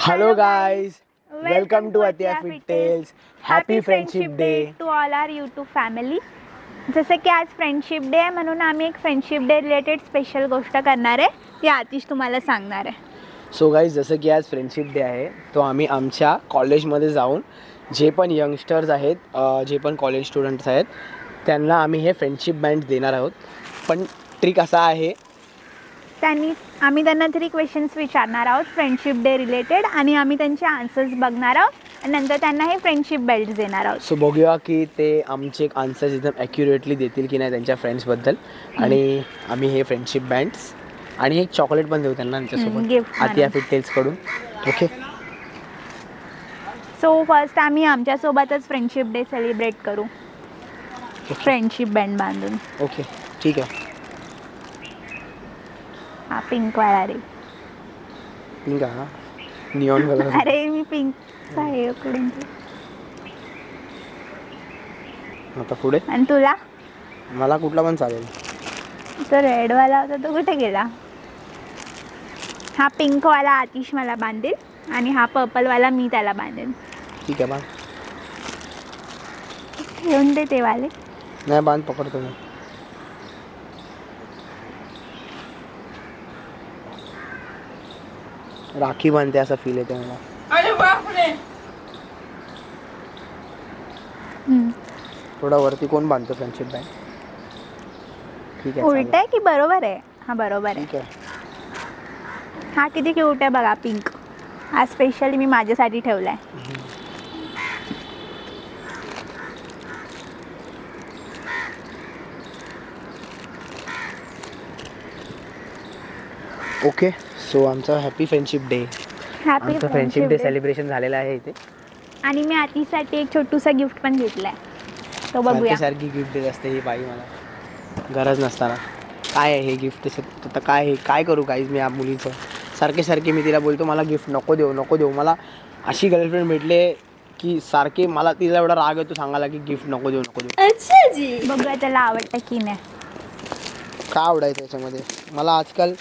Hello guys, welcome to Atia Fit Tales. Happy Friendship Day to all our YouTube family. जसं की आज friendship day आहे म्हणून आम्ही एक फ्रेंडशिप डे रिलेटेड स्पेशल गोष्ट करणार आहे ती आतिश तुम्हाला सांगणार आहे. सो गाईज जसं की आज फ्रेंडशिप डे आहे तो आम्ही आमच्या कॉलेजमध्ये जाऊन जे पण यंगस्टर्स आहेत जे पण कॉलेज स्टुडंट्स आहेत त्यांना आम्ही हे फ्रेंडशिप बँड देणार आहोत. पण ट्रिक असा आहे आम्ही त्यांना 3 क्वेश्चन्स विचारणार आहोत फ्रेंडशिप डे रिलेटेड आणि आम्ही त्यांचे आन्सर्स बघणार आहोत आणि नंतर त्यांना हे फ्रेंडशिप बेल्ट देणार आहोत. सो बघूया की ते आमचे आन्सर्स एकदम ॲक्युरेटली देतील की नाही त्यांच्या फ्रेंड्सबद्दल. आणि आम्ही हे फ्रेंडशिप बँड्स आणि एक चॉकलेट पण देऊ त्यांना त्यांच्यासोबत गिफ्ट आतिया फिट टेल्सकडून. ओके, सो फर्स्ट आम्ही आमच्यासोबतच फ्रेंडशिप डे सेलिब्रेट करू फ्रेंडशिप बँड बांधून. ओके ठीक आहे. हा पिंक वाला रे. पिंक हा निऑन कलर. अरे मी पिंकचा आहे उकडून. आता पुढे आणि तुला मला कुठला पण चालेल. तो रेडवाला होता तो कुठे गेला. हा पिंकवाला आतिश मला बांधेल आणि हा पर्पलवाला मी त्याला बांधेल. ठीक आहे, बांध. घेऊन दे ते वाले. नाही बांध, पकडतो मी. राखी बांधते असं फील येते मला. थोडा वरती कोण बांधतो फ्रेंडशिप बँड. ठीक आहे, उलट आहे की बरोबर आहे. हा बरोबर आहे. ठीक आहे. हा किती क्यूट आहे बघा पिंक. हा स्पेशली मी माझ्यासाठी ठेवलाय. ओके, सो आमचा हॅपी फ्रेंडशिप डे. हॅपी आमचं फ्रेंडशिप डे सेलिब्रेशन झालेलं आहे इथे. आणि मी आतिशसाठी एक छोटूसा गिफ्ट पण घेतलाय तो बघूया. सारखी गिफ्ट देत असते ही बाई मला गरज नसताना. काय आहे हे गिफ्ट त्याच्यात. आता काय करू गाईज मी या मुलीचं. सारखे मी तिला बोलतो मला गिफ्ट नको देऊ. मला अशी गर्लफ्रेंड भेटले की सारखे मला तिला एवढा राग येतो सांगायला की गिफ्ट नको देऊ. अच्छा जी. बघूया त्याला आवडतं की नाही. काय आवडायचं याच्यामध्ये मला आजकाल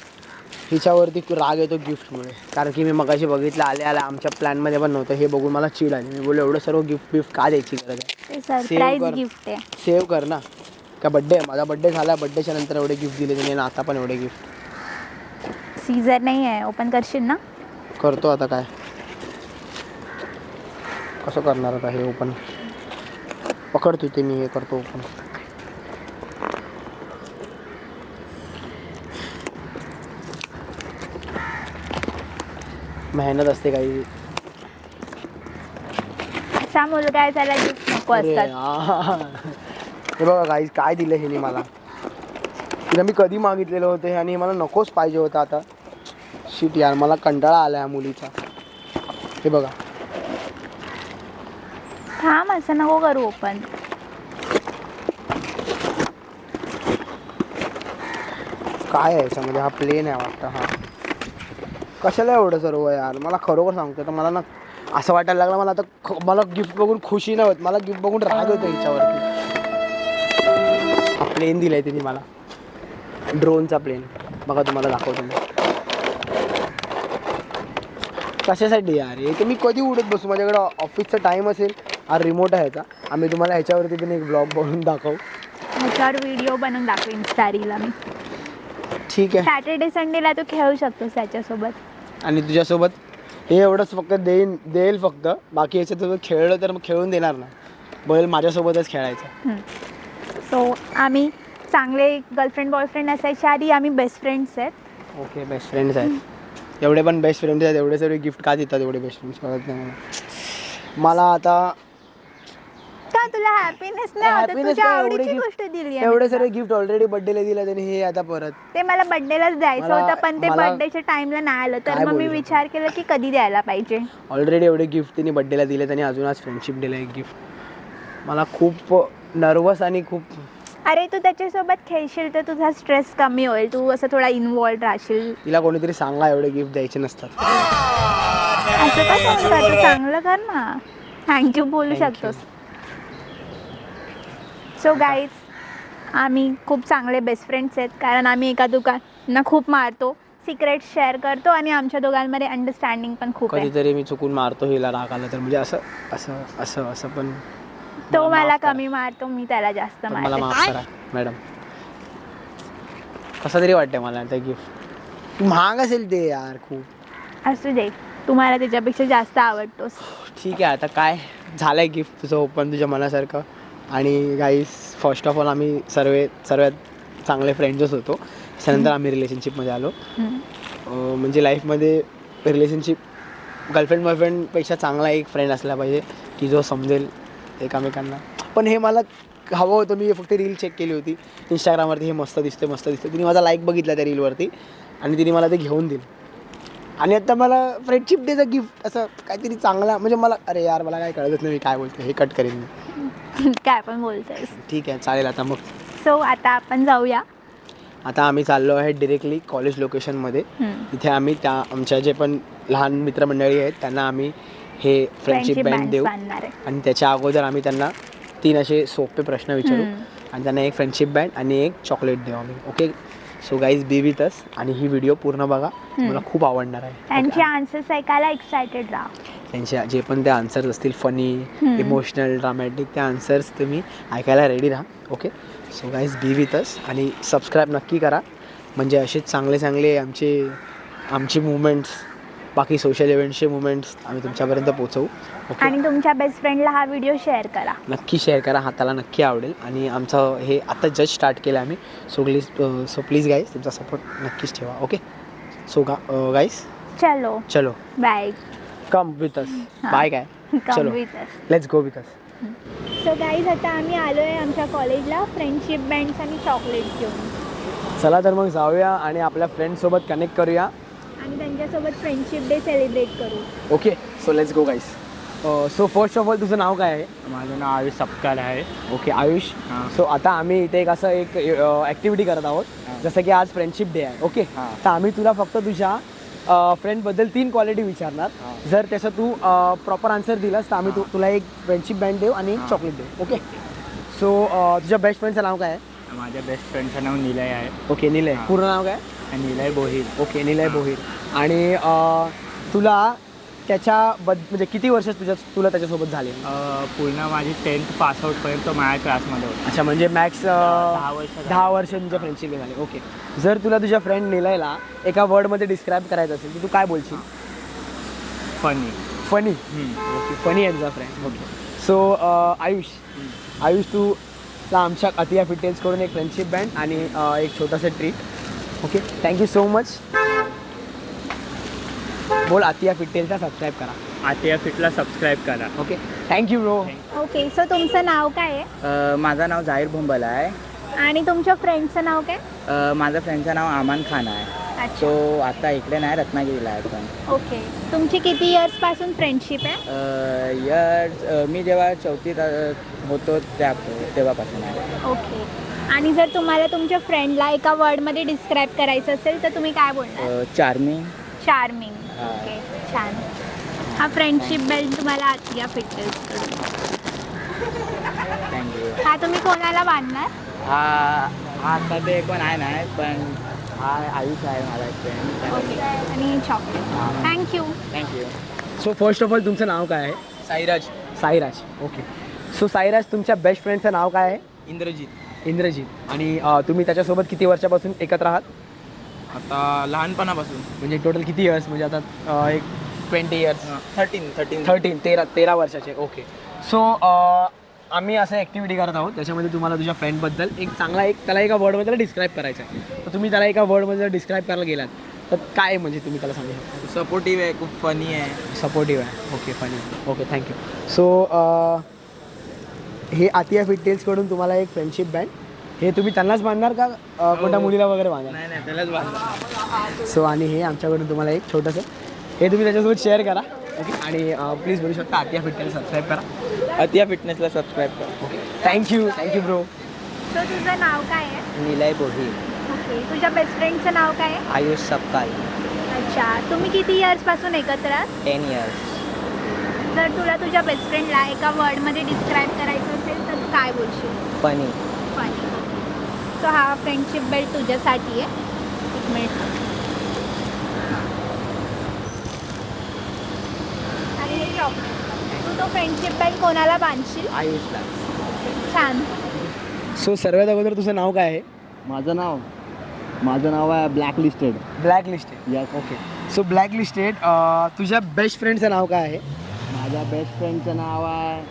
हिच्यावरती राग येतो गिफ्टमुळे. कारण की मी मगाशी बघितलं आल्या आमच्या प्लॅनमध्ये पण नव्हतं. हे बघून मला चिड आली. मी बोललो एवढं सर्व गिफ्ट का द्यायची गरज आहे. सरप्राईज गिफ्ट आहे. सेव्ह कर ना. का बड्डे माझा बड्डे झाला, बड्डेच्या नंतर एवढे गिफ्ट दिले त्यांनी आता पण एवढे गिफ्ट. सीझर नाही आहे. ओपन करशील ना. करतो आता. काय कसं करणार आता हे ओपन. पकडतो ते मी. हे करतो ओपन. मेहनत असते काही. असा मुलगा आहे त्याला गिफ्ट नको असतात. हे बघा गाईज काय दिलं हे मला. तिला मी कधी मागितलेलं होतं आणि मला नकोच पाहिजे होतं. आता शिट यार, मला कंटाळा आला या मुलीचा. हे बघा. थांब असं नको करू ओपन. काय आहे याच्यामध्ये. हा प्लेन आहे वाटतं. हा कशाला एवढं सर्व यार. मला खरोखर सांगतो तर मला ना असं वाटायला लागलं. मला आता मला गिफ्ट बघून खुशी नाही होत. मला गिफ्ट बघून राग होतं हिच्यावरती. हा प्लेन दिलाय तिने मला. ड्रोनचा प्लेन बघा तुम्हाला दाखवतो मी. कशासाठी यार हे. तर मी कधी उडत बसू. माझ्याकडे ऑफिसचा टाईम असेल. हा रिमोट आहे ह्याचा. आम्ही तुम्हाला ह्याच्यावरती पण एक ब्लॉग बनवून दाखवू. ह्याच्यावर व्हिडिओ बनवून दाखव इन्स्टारीला मी. ठीक आहे. सॅटर्डे संडेला तू खेळू शकतोस त्याच्यासोबत. आणि तुझ्यासोबत हे एवढंच फक्त देईल फक्त. बाकी याच्यासोबत खेळलं तर मग खेळून देणार ना. बैल माझ्यासोबतच खेळायचं. सो आम्ही चांगले गर्लफ्रेंड बॉयफ्रेंड असायच्या आधी आम्ही बेस्ट फ्रेंड्स आहेत. ओके, बेस्ट फ्रेंड्स आहेत. एवढे पण बेस्ट फ्रेंड्स आहेत. एवढे सर्व गिफ्ट का देतात एवढे बेस्ट फ्रेंड्स कळत नाही मला. आता का तुला हॅपीनेस नाही होत. तुझ्या आवडीची गोष्ट दिली आहे. एवढे सर्व गिफ्ट ऑलरेडी बर्थडेला दिलं त्यांनी. हे आता परत ते मला बर्थडेलाच द्यायचं होतं पण ते बर्थडेच्या टाइमला नाही आलं तर मग मी विचार केला की कधी द्यायला पाहिजे. ऑलरेडी एवढे गिफ्ट त्यांनी बर्थडेला दिले त्यांनी अजून आज फ्रेंडशिप डेला एक गिफ्ट. मला खूप नर्वस आणि खूप. अरे तू त्याच्यासोबत खेळशील तर तुझा स्ट्रेस कमी होईल. तू असं थोडा इन्वॉल्व राहशील. तिला कोणीतरी सांगा एवढे गिफ्ट द्यायचे नसतात. असं कसं म्हणतात. तू चांगलं कर ना. थँक्यू बोलू शकतोस. सो गाईज आम्ही खूप चांगले बेस्ट फ्रेंड्स आहेत कारण आम्ही एका दुकानांना खूप मारतो. सिक्रेट शेअर करतो आणि आमच्या दोघांमध्ये अंडरस्टँडिंग पण खूप आहे. कधीतरी मी चुकून मारतो हिला राग आला तर, म्हणजे असं असं असं असं पण तो मला मला माफ करा. कमी मारतो, मी त्याला जास्त पण मला मारते. माफ करा मॅडम. कसं तरी वाटतंय मला ते गिफ्ट महाग असेल ते यार खूप. असू दे, तुम्हाला त्याच्यापेक्षा जास्त आवडतोस. ठीक आहे, आता काय झालंय गिफ्ट तुझं ओपन तुझ्या मनासारखं. आणि गाईस फर्स्ट ऑफ ऑल आम्ही सर्वात चांगले फ्रेंड्सच होतो. त्यानंतर आम्ही रिलेशनशिपमध्ये आलो. म्हणजे लाईफमध्ये रिलेशनशिप गर्लफ्रेंड बॉयफ्रेंडपेक्षा चांगला एक फ्रेंड असला पाहिजे की जो समजेल एकमेकांना. पण हे मला हवं होतं. मी फक्त रील चेक केली होती इंस्टाग्रामवरती, हे मस्त दिसते. तिने माझा लाईक बघितला त्या रीलवरती आणि तिने मला ते घेऊन दिलं. आणि आता मला फ्रेंडशिप डेचं गिफ्ट असं काहीतरी चांगला, म्हणजे मला अरे यार मला काय कळतच नाही मी काय बोलतो, हे कट करेन मी. काय पण बोलतोयस. ठीक आहे चालेल. आता मग सो आता आपण जाऊया. आता आम्ही चाललो आहे डिरेक्टली कॉलेज लोकेशनमध्ये. इथे आम्ही त्या आमच्या जे पण लहान मित्रमंडळी आहेत त्यांना आम्ही हे फ्रेंडशिप बँड देऊ. बांधणार आहे. आणि त्याच्या अगोदर आम्ही त्यांना 3 असे सोपे प्रश्न विचारू आणि त्यांना एक फ्रेंडशिप बँड आणि एक चॉकलेट देऊ आम्ही. Okay, so guys B with us आणि ही व्हिडिओ पूर्ण बघा, मला खूप आवडणार आहे. त्यांचे आन्सर्स ऐकायला एक्सायटेड राहा. त्यांच्या जे पण ते आन्सर्स असतील फनी, इमोशनल, ड्रामॅटिक, त्या आन्सर्स तुम्ही ऐकायला रेडी राहा. Okay, so guys B with us आणि सबस्क्राईब नक्की करा, म्हणजे असेच चांगले आमचे मुवमेंट्स, बाकी सोशल इव्हेंट्सचे मुवमेंट्स आम्ही तुमच्यापर्यंत पोहोचवू. ओके, आणि तुमच्या बेस्ट फ्रेंडला हा व्हिडिओ शेअर करा. नक्की शेअर करा, हाताला नक्की आवडेल. आणि आमचं हे आता जस्ट स्टार्ट केलं आम्ही. सो प्लीज गाईज तुमचा सपोर्ट नक्कीच ठेवा. ओके, सो गाईज चलो bye. Come with us. Bye काय चलो let's go with us. So guys आता आम्ही आलो आहे आमच्या कॉलेजला फ्रेंडशिप बँड्स आणि चॉकलेट घेऊन. चला तर मग जाऊया आणि आपल्या फ्रेंड्ससोबत कनेक्ट करूया आणि त्यांच्यासोबत फ्रेंडशिप डे सेलिब्रेट करू. Okay, so let's go guys. So first of all तुझं नाव काय आहे? माझं नाव आयुष सपकाळ आहे. ओके आयुष. सो आता आम्ही इथे एक ॲक्टिव्हिटी करत आहोत, जसं की आज फ्रेंडशिप डे आहे. ओके, तर आम्ही तुला फक्त तुझ्या फ्रेंडबद्दल 3 क्वालिटी विचारणार. जर त्याचं तू प्रॉपर आन्सर दिलास तर आम्ही तुला एक फ्रेंडशिप बँड देऊ आणि एक चॉकलेट देऊ. ओके, सो तुझ्या बेस्ट फ्रेंडचं नाव काय आहे? माझ्या बेस्ट फ्रेंडचं नाव निलय आहे. ओके, निलय. पूर्ण नाव काय? निलय बोहीर. ओके, निलय बोहीर. आणि तुला म्हणजे किती वर्ष तुला त्याच्यासोबत झाले? पूर्ण माझी 10th पासआउटपर्यंत माझ्या क्लासमध्ये होता. अच्छा, म्हणजे मॅक्स 10 वर्ष तुमच्या फ्रेंडशिप झाली. ओके, जर तुला तुझ्या फ्रेंड निलयला एका वर्डमध्ये डिस्क्राईब करायचं असेल तर तू काय बोलशील? फनी. फनी. ओके, फनी आहे तुझा फ्रेंड. ओके, सो आयुष तुला आमच्या अतिया फिटेल्सकडून एक फ्रेंडशिप बँड आणि एक छोटंसं treat. Okay, thank you so much. बोल अतिया फिटेल्सला सबस्क्राईब करा. आतिया फिटला सबस्क्राईब करा. Okay, thank you bro. Okay, so तुमचं नाव काय आहे? माझं नाव जाहीर भोंबल आहे. आणि तुमच्या फ्रेंडचं नाव काय? माझ्या फ्रेंडचं नाव अमान खान आहे. अच्छा, तो आता इकडे नाही, रत्नागिरीला आहे पण. ओके. तुमची किती इयर्सपासून फ्रेंडशिप आहे? मी जेव्हा 4थीत होतो तेव्हापासून आहे. ओके. आणि जर तुम्हाला तुमच्या फ्रेंडला एका वर्डमध्ये डिस्क्राईब करायचं असेल तर तुम्ही काय बोलणार? चार्मिंग. चार्मिंग. ओके, छान. हा फ्रेंडशिप बेल्ट तुम्हाला आतिया फिटेल्सकडून. थँक्यू. हा तुम्ही कोणाला बांधणार? हा आता ते कोण आहे नाही, पण हा आयुष आहे माझा फ्रेंड. ओके, आणि chocolate. Thank you. Thank you. So first of all तुमचं नाव काय आहे? साईराज. ओके, सो साईराज तुमच्या बेस्ट फ्रेंडचं नाव काय आहे? इंद्रजीत. आणि तुम्ही त्याच्यासोबत किती वर्षापासून एकत्र आहात? आता लहानपणापासून. म्हणजे टोटल किती इयर्स? म्हणजे आता एक 20 इयर्स. 13 वर्षाचे. ओके, सो आम्ही असं ॲक्टिव्हिटी करत आहोत त्याच्यामध्ये तुम्हाला तुझ्या फ्रेंडबद्दल त्याला एका वर्डमध्ये डिस्क्राईब करायचं आहे. तर तुम्ही त्याला एका वर्डमध्ये डिस्क्राईब करायला गेलात तर काय म्हणजे तुम्ही त्याला सांगू शकता? सपोर्टिव्ह आहे, खूप फनी आहे. सपोर्टिव्ह आहे. Okay, funny. Okay, thank you. So हे आतिया फिटेल्सकडून तुम्हाला एक फ्रेंडशिप बँड. हे तुम्ही त्यांनाच बांधणार का कोणत्या मुलीला वगैरे बांधणार? नाही त्यालाच बांधणार. सो आणि हे आमच्याकडून तुम्हाला एक छोटंसं हे तुम्ही त्याच्यासोबत शेअर करा. ओके, आणि प्लीज बोलू शकता आतिया फिटेल्स सबस्क्राईब करा. अतिया फिटनेसला सबस्क्राईब करा. Okay, thank you bro. सो तुझं नाव काय आहे? निलय बोहीर. ओके, तुझ्या बेस्ट फ्रेंडचं नाव काय आहे? आयुष सपकाळ. अच्छा, तुम्ही किती इयर्सपासून एकत्र आहात? 10 years. जर तुला तुझ्या बेस्ट फ्रेंडला एका वर्डमध्ये डिस्क्राईब करायचं असेल तर काय बोलशील? फनी. फनी. सो हा फ्रेंडशिप बेल्ट तुझ्यासाठी आहे. एक मिनिट. चॉकलेट. तू तो फ्रेंडशिप बेल्ट कोणाला बांधशील? आयुषला. छान. सो सर्वात अगोदर तुझं नाव काय आहे? माझं नाव आहे black listed. Black listed. Yes. Okay. So black listed तुझ्या बेस्ट फ्रेंडचं नाव काय आहे? माझ्या बेस्ट फ्रेंडचं नाव आहे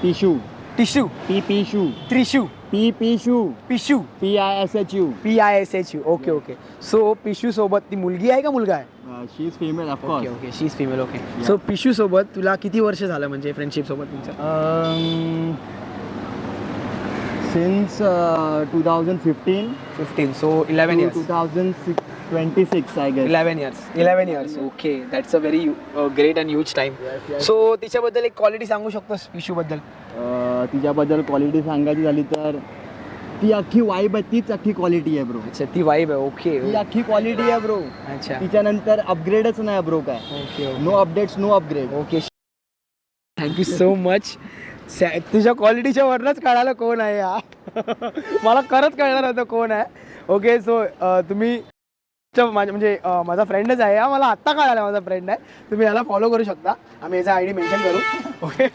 Pishu. Tishu. Pishu. Trishu. Pishu. Pishu. PISHU. PISHU. Okay okay. So Pishu सोबत ती मुलगी आहे का मुलगा आहे? She is female okay of course. Okay. She is female. Okay. So Pishu सोबत तुला किती वर्ष झालं म्हणजे फ्रेंडशिप सोबत तुमचं? Since 2015 15. So 11 to years. 2026 I guess. 11 years. 11 years. Okay. That's a very great and huge time. So तिच्याबद्दल एक क्वालिटी सांगू शकतोस पिशूबद्दल? तिच्याबद्दल क्वालिटी सांगायची झाली तर ती अख्खी वाईब आहे, तीच अख्खी क्वालिटी आहे ब्रो. अच्छा ती वाईब आहे. ओके. ती अख्खी क्वालिटी आहे ब्रो. अच्छा. तिच्यानंतर अपग्रेडच नाही ब्रो काय. Okay no updates no upgrade. Okay. Thank you so much. तुझ्या क्वालिटीच्या वरनंच कळालं कोण आहे हा. मला खरंच कळणार होतं कोण आहे. ओके. सो तुम्ही म्हणजे माझा फ्रेंडच आहे हा. मला आत्ता कळालं माझा फ्रेंड आहे. तुम्ही याला फॉलो करू शकता. आम्ही याचा ID मेन्शन करू. ओके.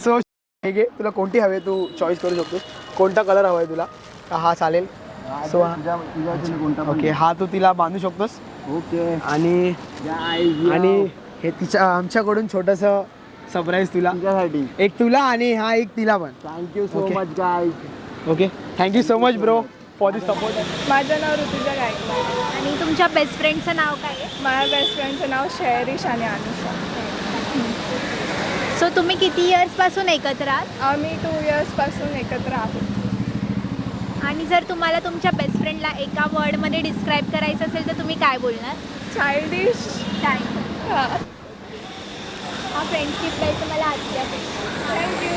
सो ठीक आहे. तुला कोणती हवी तू चॉईस करू शकतो. कोणता कलर हवा आहे तुला? हा चालेल. So okay. हा तू तिला बांधू शकतोस. ओके. आणि हे तिच्या आमच्याकडून छोटंसं सरप्राईज तुला. तुझ्यासाठी एक तुला आणि हा एक तिला पण. Thank you so Okay. Much guys. Okay. Thank you so much bro for this support. माझं नाव ऋतुजा गायकवाड. आणि तुमच्या बेस्ट फ्रेंडचं नाव काय आहे? माझ्या बेस्ट फ्रेंडचं नाव शेरिश आणि अनुषा. सो तुम्ही किती इयर्सपासून एकत्र आहात? आम्ही 2 yearsपासून एकत्र आहोत. आणि जर तुम्हाला तुमच्या बेस्ट फ्रेंडला एका वर्डमध्ये डिस्क्राईब करायचं असेल तर तुम्ही काय बोलणार? चाइल्डिश. हा फ्रेंडशिप बेल्ट तुम्हाला आजच्या थँक्यू.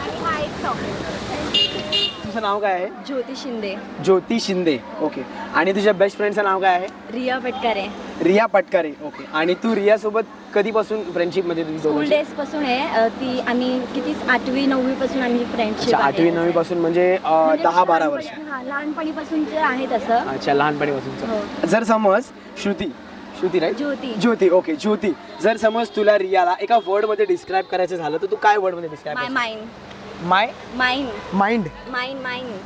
आणि हा एक चॉकलेट. तुझं नाव काय आहे? ज्योती शिंदे. ज्योती शिंदे. ओके. आणि तुझ्या बेस्ट फ्रेंडचं नाव काय आहे? रिया पटकारे. रिया पटकारे. ओके. आणि तू रियासोबत कधीपासून फ्रेंडशिपमध्ये तुम्ही स्कूल दोघांची? डेज पासून आहे. ती आम्ही किती 8वी 9वी पासून आम्ही फ्रेंडशिप. अच्छा. 8वी 9वी पासून म्हणजे 10-12 वर्ष. हा लहानपणीपासून आहे तसं. अच्छा. लहानपणीपासूनचं. हो. जर समज श्रुती राईट? ज्योती. ज्योती. ओके. ज्योती, जर समज तुला रियाला एका वर्डमध्ये डिस्क्राईब करायचं झालं तर तू काय वर्डमध्ये describe my mind. Mind.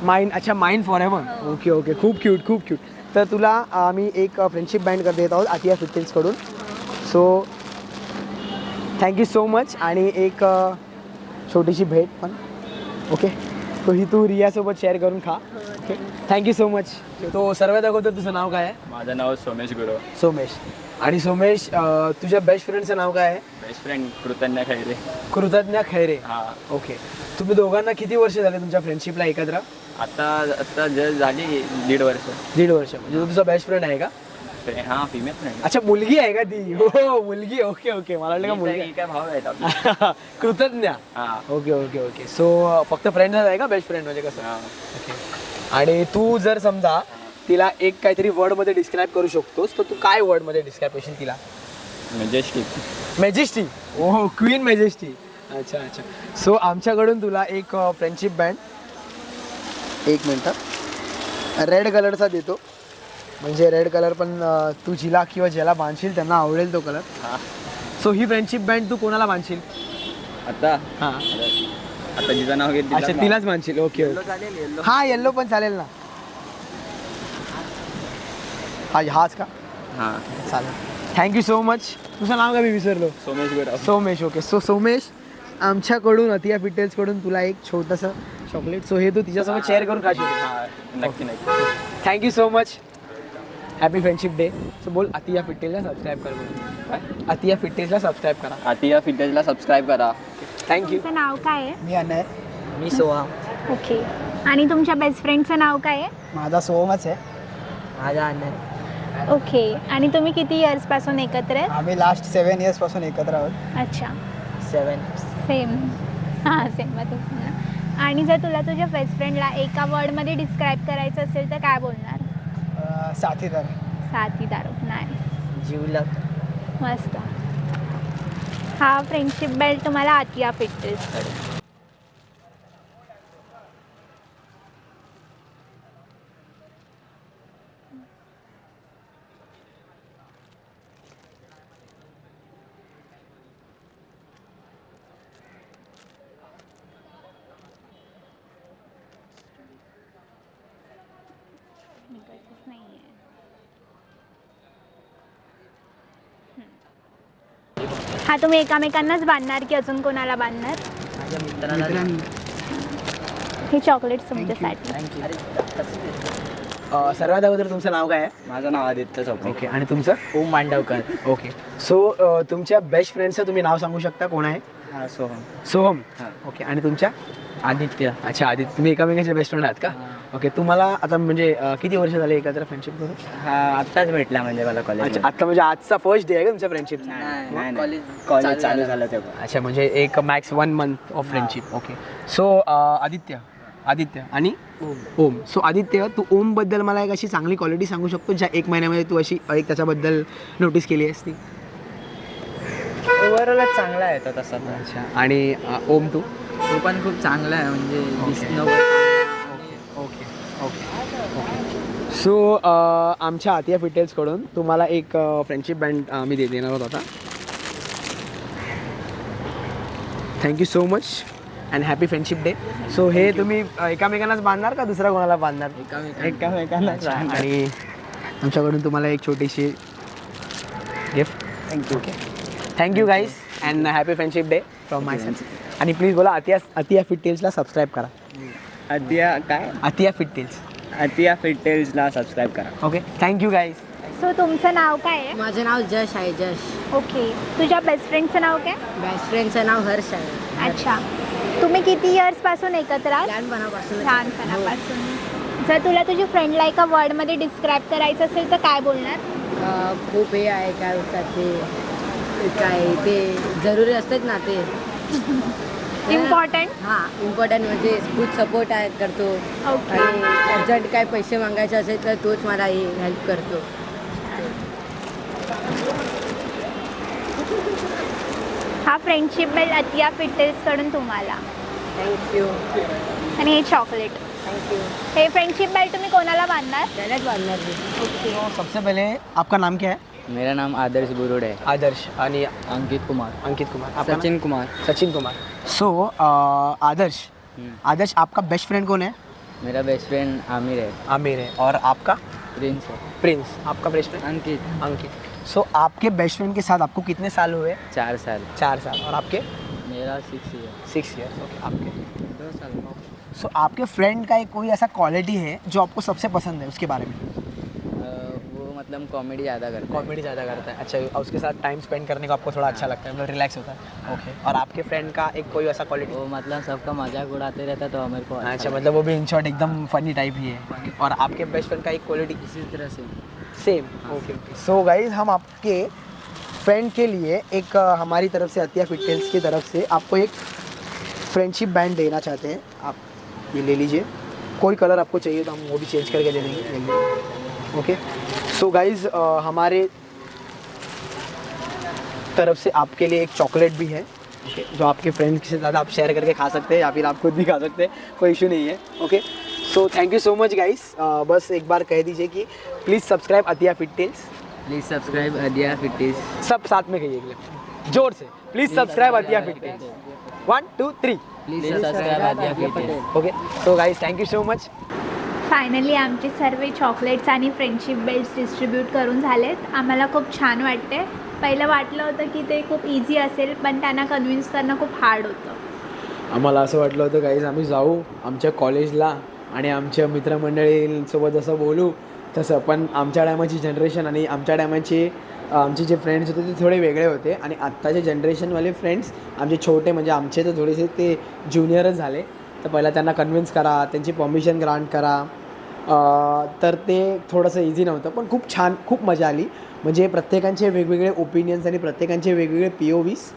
Mind. अच्छा. Mind for ever. हो. Okay okay. खूप क्यूट. तर तुला आम्ही एक फ्रेंडशिप बँड देत आहोत आतिया फिटेल्सकडून. So thank you so much. आणि एक छोटीशी भेट पण. ओके. तो ही तू रियासोबत शेअर करून खा. ओके. Thank you so much. तो सर्वात अगोदर तुझं नाव काय आहे? माझं नाव सोमेश गुरव. सोमेश. आणि सोमेश तुझ्या बेस्ट फ्रेंडचं नाव काय आहे? बेस्ट फ्रेंड कृतज्ञ खैरे. कृतज्ञ खैरे. हां. ओके. तुम्ही दोघांना किती वर्ष झाले तुमच्या फ्रेंडशिपला एकत्र? आता झाली 1.5 वर्ष. 1.5 वर्ष. म्हणजे तो तुझा बेस्ट फ्रेंड आहे का? हां फिमेल फ्रेंड. अच्छा. मुलगी आहे का ती? हो मुलगी. Okay okay. मला वाटलं का मुलगी. काय भाव आहेत आपले. कृतज्ञ. हां. ओके. सो फक्त फ्रेंडच आहे का बेस्ट फ्रेंड म्हणजे कसं? हां. ओके. आणि तू जर समजा तिला एक काहीतरी वर्डमध्ये डिस्क्राईब करू शकतोस तर तू काय वर्डमध्ये डिस्क्राईब करशील तिला? मॅजेस्टी. ओह क्वीन मॅजेस्टी. अच्छा. सो आमच्याकडून तुला एक फ्रेंडशिप बँड 1 मिनटं रेड कलरचा देतो. म्हणजे रेड कलर पण तू जिला किंवा ज्याला बांधशील त्यांना आवडेल तो कलर. सो ही फ्रेंडशिप बँड तू कोणाला बांधशील? आता जिचं नाव घेत. अच्छा. तिलाच बांधशील. ओके. हा येल्लो पण चालेल ना. हाच का? हां. चालेल. Thank you so much. तुझं नाव काय मी विसरलो? सोमेश गुरव. सोमेश. ओके. सो सोमेश आमच्याकडून अतिया फिटेल्सकडून तुला एक छोटंसं चॉकलेट. सो हे तू तिच्यासोबत शेअर करून खाशील. हां. नक्की. Thank you so much. Happy friendship day. So बोल अतिया फिटेल्सला सबस्क्राईब कर बोल. अतिया फिटेल्सला सबस्क्राईब करा. आतिया फिटनेसला सबस्क्राईब करा. थँक्यू. तुमचं नाव काय आहे? मी अनय. मी सोहा. ओके. आणि तुमच्या बेस्ट फ्रेंडचं नाव काय आहे? माझा सोमच आहे. माझा अण्णा. ओके. आणि तुम्ही किती इयर्सपासून एकत्र आहेत? आम्ही लास्ट 7 years पासून एकत्र आहोत. अच्छा. 7. सेम. हां सेमच ना. आणि जर तुला तुझ्या बेस्ट फ्रेंडला एका वर्डमध्ये डिस्क्राईब करायचं असेल तर काय बोलणार? साथीदार. नाही. जीवलग. मस्त. हा फ्रेंडशिप बेल्ट तुम्हाला आतिया फिटेल्सकडून. हा तुम्ही एकामेकांनाच बांधणार की अजून कोणाला बांधणार? माझ्या मित्राला हे चॉकलेट्स तुमच्यासाठी. सर्वात अगोदर तुमचं नाव काय आहे? माझं नाव आदित्य चौपे. ओके, आणि तुमचं? ओम मांडवकर. ओके. सो तुमच्या बेस्ट फ्रेंडचं तुम्ही नाव सांगू शकता, कोण आहे? हा सोहम. सोहम. हां. ओके, आणि तुमच्या? आदित्य. अच्छा, आदित्य. तुम्ही एकामेकांचे बेस्ट फ्रेंड आहात का? ओके. तुम्हाला आता म्हणजे किती वर्ष झाले एकत्र फ्रेंडशिप करून? हा आत्ताच भेटला म्हणजे मला कॉलेज. अच्छा, आता म्हणजे आजचा फर्स्ट डे आहे का तुमच्या फ्रेंडशिपचा? नाही कॉलेज कॉलेज चालू झालं तेव्हा. अच्छा, म्हणजे एक max 1 month of friendship. Okay. So Aditya आणि ओम. सो आदित्य, तू ओमबद्दल मला एक अशी चांगली क्वालिटी सांगू शकतो ज्या 1 महिन्यामध्ये तू अशी एक त्याच्याबद्दल नोटीस केली असती? ओव्हरऑलच चांगला आहे तो तसा तर. अच्छा, आणि ओम तू? तो पण खूप चांगला आहे म्हणजे दिसणं ओके ओके. सो आमच्या आतिया फिटेल्सकडून तुम्हाला एक फ्रेंडशिप बँड आम्ही देणार आहोत आता. Thank you so much and happy friendship day. So हे तुम्ही एकामेकांनाच बांधणार का दुसऱ्या कोणाला बांधणार? एकामेकांना. आणि आमच्याकडून तुम्हाला एक छोटीशी gift. Thank you. Okay, thank you guys and happy friendship day from my self. आणि प्लीज बोला आतिया फिटेल्सला सबस्क्राईब करा. आतिया फिटेल्सला सबस्क्राईब करा. Okay, thank you guys. सो तुमचं नाव काय आहे? माझं नाव जश आहे. जश. ओके. तुझ्या बेस्ट फ्रेंडचं नाव काय? बेस्ट फ्रेंडचं नाव हर्ष आहे. अच्छा. तुम्ही किती इयर्सपासून एकत्र आहात? लहानपणापासून. लहानपणापासून. जर तुला तुझी फ्रेंडला एका वर्डमध्ये डिस्क्राईब करायचं असेल तर काय बोलणार? खूप हे आहे काय होतात ते काय ते जरुरी असतात ना ते इम्पॉर्टंट. हां इम्पॉर्टंट म्हणजे खूप सपोर्ट आहे करतो. ओके. आणि अर्जंट काय पैसे मागायचे असेल तर तोच मला हे हेल्प करतो. हा फ्रेंडशिप बेल्ट अतिया फिटेल्सकडून तुम्हाला. थँक्यू. आणि हे चॉकलेट. थँक्यू. हे फ्रेंडशिप बेल्ट तुम्ही कोणाला बांधणार? त्यालाच बांधणार मी. तो सबसे पहले आपका नाम क्या है? मेरा नाम आदर्श बुरुड है. आदर्श. आणि अंकित कुमार. अंकित कुमार. आपका सचिन कुमार. नाम? सचिन कुमार. सो आदर्श आपका बेस्ट फ्रेंड कौन है? मेरा बेस्ट फ्रेंड आमिर है. आमिर है. और आपका? प्रिंस है. प्रिंस. आपका बेस्ट फ्रेंड? अंकित. अंकित. सो आपके बेस्ट फ्रेंड के साथ आपको कितने साल हुए? 4 साल. 4 साल. और आपके? मेरा 6 ईयर. 6 ईयर्स. ओके. आपके? 2 साल. सो आपके फ्रेंड का एक कोई ऐसा क्वालिटी है जो आपको सबसे पसंद है, उसके बारे में? वो मतलब कॉमेडी ज़्यादा करता है. कॉमेडी ज़्यादा करता है. अच्छा, और उसके साथ टाइम स्पेंड करने को आपको थोड़ा अच्छा लगता है, मतलब रिलैक्स होता है. ओके. और आपके फ्रेंड का एक कोई ऐसा क्वालिटी? वो मतलब सबका मजाक उड़ाते रहता तो मेरे को अच्छा, मतलब वो भी इन शॉर्ट एकदम फनी टाइप ही है. और आपके बेस्ट फ्रेंड का एक क्वालिटी? इसी तरह से. सेम. ओके. सो गाइज, हम आपके फ्रेंड के लिए एक हमारी तरफ से अतिया फिटनेस की तरफ से आपको एक फ्रेंडशिप बैंड देना चाहते हैं. आप ये ले लीजिए. कोई कलर आपको चाहिए तो हम वो भी चेंज करके दे देंगे. ओके. सो गाइज, हमारे तरफ से आपके लिए एक चॉकलेट भी है. ओके, जो आपके फ्रेंड्स के साथ आप शेयर करके खा सकते हैं या फिर आप खुद भी खा सकते हैं, कोई इशू नहीं है. Okay. So thank you so much guys. बस एक बार कह दीजिए कि please subscribe Atiya fitness. Please subscribe Atiya fitness. सब साथ में कहिए एक बार जोर से. Please subscribe Atiya fitness. 1 2 3. Please subscribe Atiya fitness. Okay. So guys, thank you so much. Finally आमचे सर्व चॉकलेट्स आणि फ्रेंडशिप बेल्ट्स डिस्ट्रीब्यूट करून झालेत. आम्हाला खूप छान वाटते. पहिलं वाटलं होतं की ते खूप इझी असेल, पण त्यांना कन्व्हिन्स करणं खूप हार्ड होतं. आम्हाला असं वाटलं होतं गाईज आम्ही जाऊ आमच्या कॉलेजला आणि आमच्या मित्रमंडळींसोबत असं बोलू तसं, पण आमच्या टायमाची जनरेशन आणि आमच्या टायमाचे आमचे जे फ्रेंड्स होते ते थोडे वेगळे होते. आणि आत्ताचे जनरेशनवाले फ्रेंड्स आमचे छोटे म्हणजे आमचे तर थोडेसे ते ज्युनियरच झाले. तर पहिला त्यांना कन्व्हिन्स करा, त्यांची परमिशन ग्रांट करा, तर ते थोडंसं इझी नव्हतं. पण खूप छान, खूप मजा आली. म्हणजे प्रत्येकांचे वेगवेगळे ओपिनियन्स आणि प्रत्येकांचे वेगवेगळे POVs.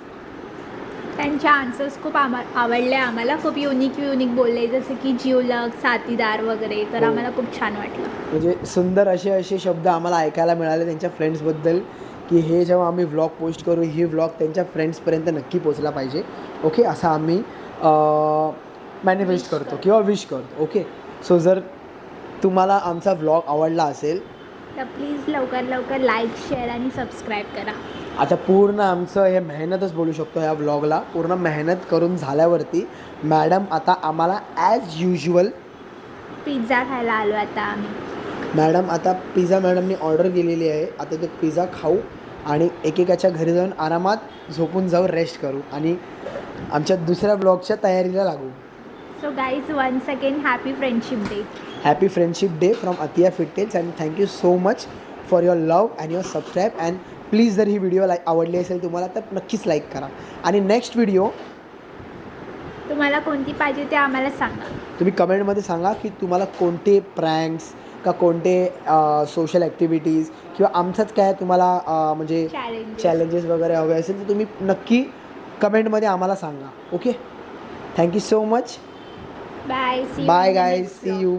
त्यांचे आन्सर्स खूप आवडले आम्हाला. खूप युनिक बोलले, जसं की जिवलग, साथीदार वगैरे. तर आम्हाला खूप छान वाटलं. म्हणजे सुंदर असे शब्द आम्हाला ऐकायला मिळाले त्यांच्या फ्रेंड्सबद्दल, की हे जेव्हा आम्ही व्लॉग पोस्ट करू, ही व्लॉग त्यांच्या फ्रेंड्सपर्यंत नक्की पोचला पाहिजे. ओके, असं आम्ही मॅनिफेस्ट करतो किंवा विश करतो. ओके. सो जर तुम्हाला आमचा व्लॉग आवडला असेल तर प्लीज लवकर लाईक, शेअर आणि सबस्क्राईब करा. आता पूर्ण आमचं हे मेहनतच बोलू शकतो ह्या व्लॉगला. पूर्ण मेहनत करून झाल्यावरती मॅडम आता आम्हाला ॲज युजल पिझ्झा खायला आलो आता आम्ही. मॅडम आता पिझ्झा मॅडमने ऑर्डर केलेली आहे. आता तो पिझ्झा खाऊ आणि एकेकाच्या घरी जाऊन आरामात झोपून जाऊ, रेस्ट करू आणि आमच्या दुसऱ्या ब्लॉगच्या तयारीला लागू. So guys once again happy friendship day. Happy friendship day from Atiya fit tales and thank you so much for your love and your subscribe. And please जर ही व्हिडिओ आवडली असेल तुम्हाला तर नक्कीच लाईक करा. आणि नेक्स्ट व्हिडिओ तुम्हाला कोणती पाहिजे ते आम्हाला सांगा. तुम्ही कमेंटमध्ये सांगा की तुम्हाला कोणते प्रँक्स का कोणते सोशल ॲक्टिव्हिटीज किंवा आमचंच काय तुम्हाला म्हणजे चॅलेंजेस वगैरे हवे असेल तर तुम्ही नक्की कमेंटमध्ये आम्हाला सांगा. Okay, thank you so much. Bye. Bye guys, see you.